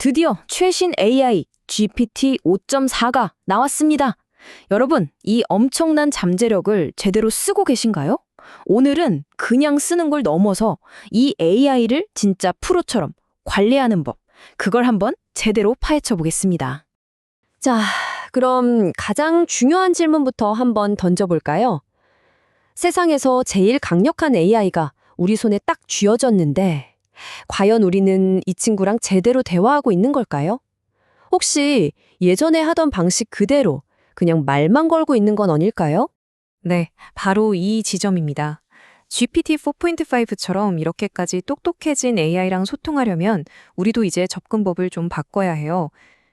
드디어 최신 AI GPT 5.4가 나왔습니다. 여러분, 이 엄청난 잠재력을 제대로 쓰고 계신가요? 오늘은 그냥 쓰는 걸 넘어서 이 AI를 진짜 프로처럼 관리하는 법, 그걸 한번 제대로 파헤쳐 보겠습니다. 자, 그럼 가장 중요한 질문부터 한번 던져볼까요? 세상에서 제일 강력한 AI가 우리 손에 딱 쥐어졌는데, 과연 우리는 이 친구랑 제대로 대화하고 있는 걸까요? 혹시 예전에 하던 방식 그대로 그냥 말만 걸고 있는 건 아닐까요? 네, 바로 이 지점입니다. GPT 4.5처럼 이렇게까지 똑똑해진 AI랑 소통하려면 우리도 이제 접근법을 좀 바꿔야 해요.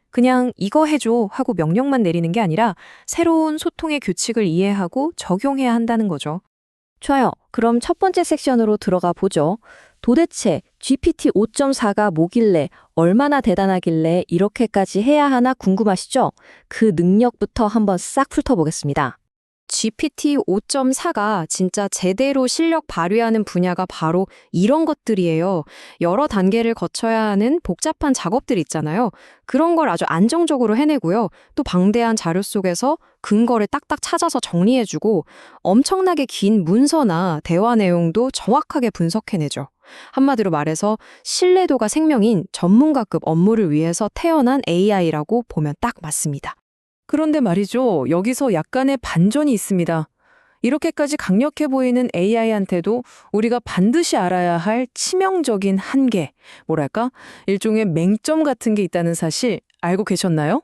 그냥 이거 해줘 하고 명령만 내리는 게 아니라 새로운 소통의 규칙을 이해하고 적용해야 한다는 거죠. 좋아요. 그럼 첫 번째 섹션으로 들어가 보죠. 도대체 GPT 5.4가 뭐길래, 얼마나 대단하길래 이렇게까지 해야 하나 궁금하시죠? 그 능력부터 한번 싹 훑어보겠습니다. GPT 5.4가 진짜 제대로 실력 발휘하는 분야가 바로 이런 것들이에요. 여러 단계를 거쳐야 하는 복잡한 작업들 있잖아요. 그런 걸 아주 안정적으로 해내고요. 또 방대한 자료 속에서 근거를 딱딱 찾아서 정리해주고 엄청나게 긴 문서나 대화 내용도 정확하게 분석해내죠. 한마디로 말해서 신뢰도가 생명인 전문가급 업무를 위해서 태어난 AI라고 보면 딱 맞습니다. 그런데 말이죠. 여기서 약간의 반전이 있습니다. 이렇게까지 강력해 보이는 AI한테도 우리가 반드시 알아야 할 치명적인 한계, 뭐랄까? 일종의 맹점 같은 게 있다는 사실 알고 계셨나요?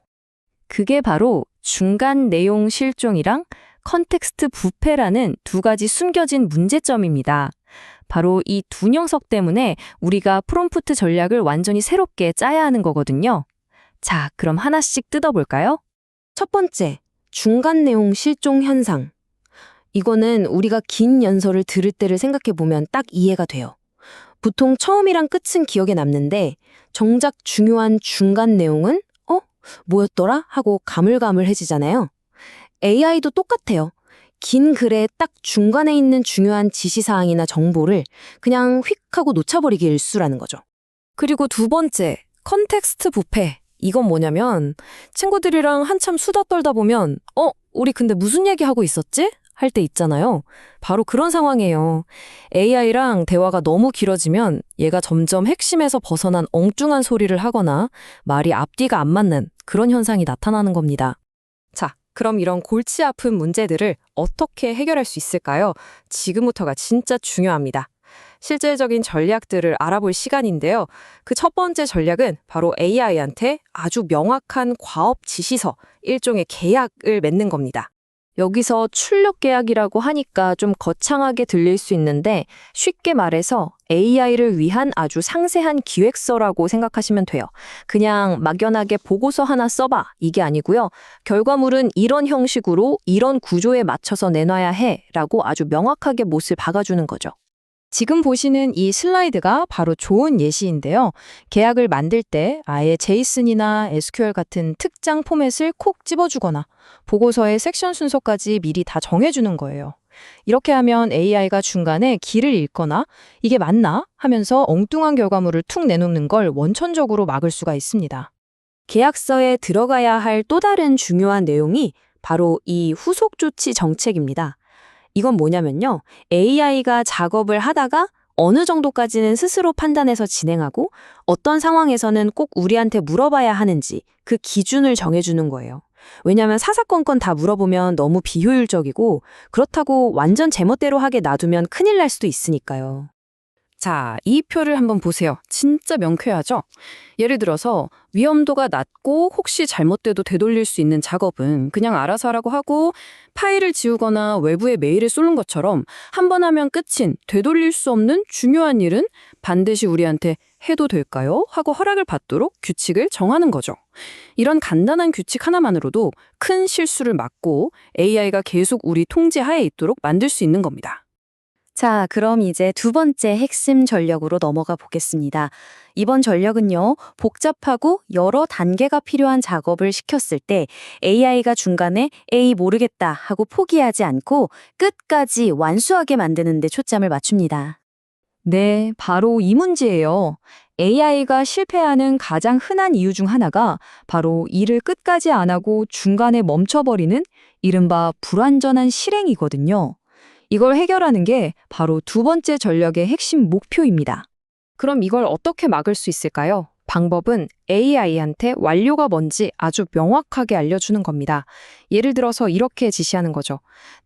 그게 바로 중간 내용 실종이랑 컨텍스트 부패라는 두 가지 숨겨진 문제점입니다. 바로 이 두 녀석 때문에 우리가 프롬프트 전략을 완전히 새롭게 짜야 하는 거거든요. 자, 그럼 하나씩 뜯어볼까요? 첫 번째, 중간 내용 실종 현상. 이거는 우리가 긴 연설을 들을 때를 생각해 보면 딱 이해가 돼요. 보통 처음이랑 끝은 기억에 남는데 정작 중요한 중간 내용은 뭐였더라? 하고 가물가물해지잖아요. AI도 똑같아요. 긴 글에 딱 중간에 있는 중요한 지시사항이나 정보를 그냥 휙 하고 놓쳐버리기 일쑤라는 거죠. 그리고 두 번째, 컨텍스트 부패. 이건 뭐냐면 친구들이랑 한참 수다 떨다 보면 우리 근데 무슨 얘기하고 있었지? 할 때 있잖아요. 바로 그런 상황이에요. AI랑 대화가 너무 길어지면 얘가 점점 핵심에서 벗어난 엉뚱한 소리를 하거나 말이 앞뒤가 안 맞는 그런 현상이 나타나는 겁니다. 자, 그럼 이런 골치 아픈 문제들을 어떻게 해결할 수 있을까요? 지금부터가 진짜 중요합니다. 실질적인 전략들을 알아볼 시간인데요. 그 첫 번째 전략은 바로 AI한테 아주 명확한 과업 지시서, 일종의 계약을 맺는 겁니다. 여기서 출력 계약이라고 하니까 좀 거창하게 들릴 수 있는데 쉽게 말해서 AI를 위한 아주 상세한 기획서라고 생각하시면 돼요. 그냥 막연하게 보고서 하나 써봐 이게 아니고요. 결과물은 이런 형식으로 이런 구조에 맞춰서 내놔야 해라고 아주 명확하게 못을 박아주는 거죠. 지금 보시는 이 슬라이드가 바로 좋은 예시인데요. 계약을 만들 때 아예 제이슨이나 SQL 같은 특장 포맷을 콕 집어주거나 보고서의 섹션 순서까지 미리 다 정해주는 거예요. 이렇게 하면 AI가 중간에 길을 잃거나 이게 맞나 하면서 엉뚱한 결과물을 툭 내놓는 걸 원천적으로 막을 수가 있습니다. 계약서에 들어가야 할 또 다른 중요한 내용이 바로 이 후속 조치 정책입니다. 이건 뭐냐면요. AI가 작업을 하다가 어느 정도까지는 스스로 판단해서 진행하고 어떤 상황에서는 꼭 우리한테 물어봐야 하는지 그 기준을 정해주는 거예요. 왜냐하면 사사건건 다 물어보면 너무 비효율적이고 그렇다고 완전 제멋대로 하게 놔두면 큰일 날 수도 있으니까요. 자, 이 표를 한번 보세요. 진짜 명쾌하죠? 예를 들어서 위험도가 낮고 혹시 잘못돼도 되돌릴 수 있는 작업은 그냥 알아서 하라고 하고 파일을 지우거나 외부에 메일을 쏘는 것처럼 한 번 하면 끝인 되돌릴 수 없는 중요한 일은 반드시 우리한테 해도 될까요? 하고 허락을 받도록 규칙을 정하는 거죠. 이런 간단한 규칙 하나만으로도 큰 실수를 막고 AI가 계속 우리 통제 하에 있도록 만들 수 있는 겁니다. 자, 그럼 이제 두 번째 핵심 전략으로 넘어가 보겠습니다. 이번 전략은요, 복잡하고 여러 단계가 필요한 작업을 시켰을 때 AI가 중간에 에이 모르겠다 하고 포기하지 않고 끝까지 완수하게 만드는 데 초점을 맞춥니다. 네, 바로 이 문제예요. AI가 실패하는 가장 흔한 이유 중 하나가 바로 일을 끝까지 안 하고 중간에 멈춰버리는 이른바 불완전한 실행이거든요. 이걸 해결하는 게 바로 두 번째 전략의 핵심 목표입니다. 그럼 이걸 어떻게 막을 수 있을까요? 방법은 AI한테 완료가 뭔지 아주 명확하게 알려주는 겁니다. 예를 들어서 이렇게 지시하는 거죠.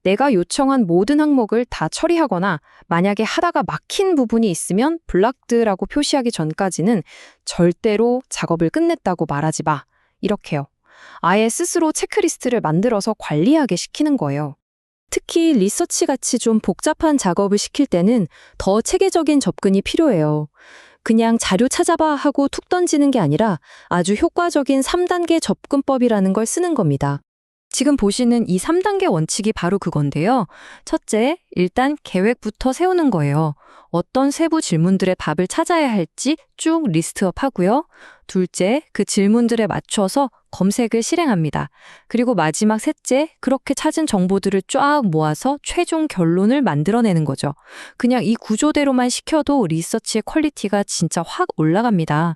내가 요청한 모든 항목을 다 처리하거나 만약에 하다가 막힌 부분이 있으면 블락드라고 표시하기 전까지는 절대로 작업을 끝냈다고 말하지 마. 이렇게요. 아예 스스로 체크리스트를 만들어서 관리하게 시키는 거예요. 특히 리서치 같이 좀 복잡한 작업을 시킬 때는 더 체계적인 접근이 필요해요. 그냥 자료 찾아봐 하고 툭 던지는 게 아니라 아주 효과적인 3단계 접근법이라는 걸 쓰는 겁니다. 지금 보시는 이 3단계 원칙이 바로 그건데요. 첫째, 일단 계획부터 세우는 거예요. 어떤 세부 질문들의 답을 찾아야 할지 쭉 리스트업 하고요. 둘째, 그 질문들에 맞춰서 검색을 실행합니다. 그리고 마지막 셋째, 그렇게 찾은 정보들을 쫙 모아서 최종 결론을 만들어내는 거죠. 그냥 이 구조대로만 시켜도 리서치의 퀄리티가 진짜 확 올라갑니다.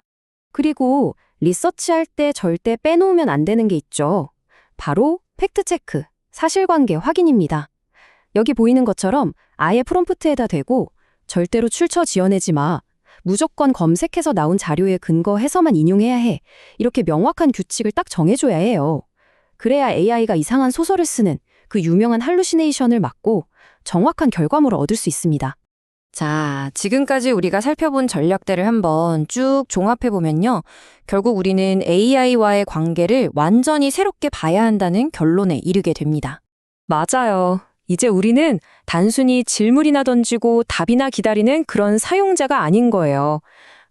그리고 리서치할 때 절대 빼놓으면 안 되는 게 있죠. 바로 팩트체크, 사실관계 확인입니다. 여기 보이는 것처럼 아예 프롬프트에다 대고 절대로 출처 지어내지 마. 무조건 검색해서 나온 자료에 근거해서만 인용해야 해. 이렇게 명확한 규칙을 딱 정해줘야 해요. 그래야 AI가 이상한 소설을 쓰는 그 유명한 할루시네이션을 막고 정확한 결과물을 얻을 수 있습니다. 자, 지금까지 우리가 살펴본 전략들을 한번 쭉 종합해보면요. 결국 우리는 AI와의 관계를 완전히 새롭게 봐야 한다는 결론에 이르게 됩니다. 맞아요. 이제 우리는 단순히 질문이나 던지고 답이나 기다리는 그런 사용자가 아닌 거예요.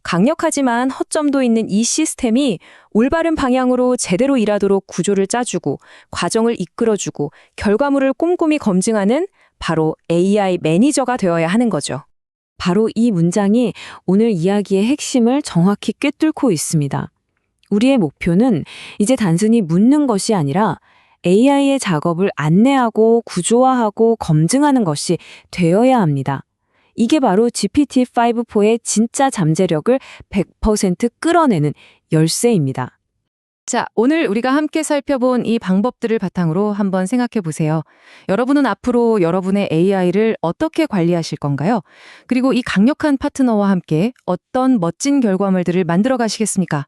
강력하지만 허점도 있는 이 시스템이 올바른 방향으로 제대로 일하도록 구조를 짜주고 과정을 이끌어주고 결과물을 꼼꼼히 검증하는 바로 AI 매니저가 되어야 하는 거죠. 바로 이 문장이 오늘 이야기의 핵심을 정확히 꿰뚫고 있습니다. 우리의 목표는 이제 단순히 묻는 것이 아니라 AI의 작업을 안내하고 구조화하고 검증하는 것이 되어야 합니다. 이게 바로 GPT-5.4의 진짜 잠재력을 100% 끌어내는 열쇠입니다. 자, 오늘 우리가 함께 살펴본 이 방법들을 바탕으로 한번 생각해 보세요. 여러분은 앞으로 여러분의 AI를 어떻게 관리하실 건가요? 그리고 이 강력한 파트너와 함께 어떤 멋진 결과물들을 만들어 가시겠습니까?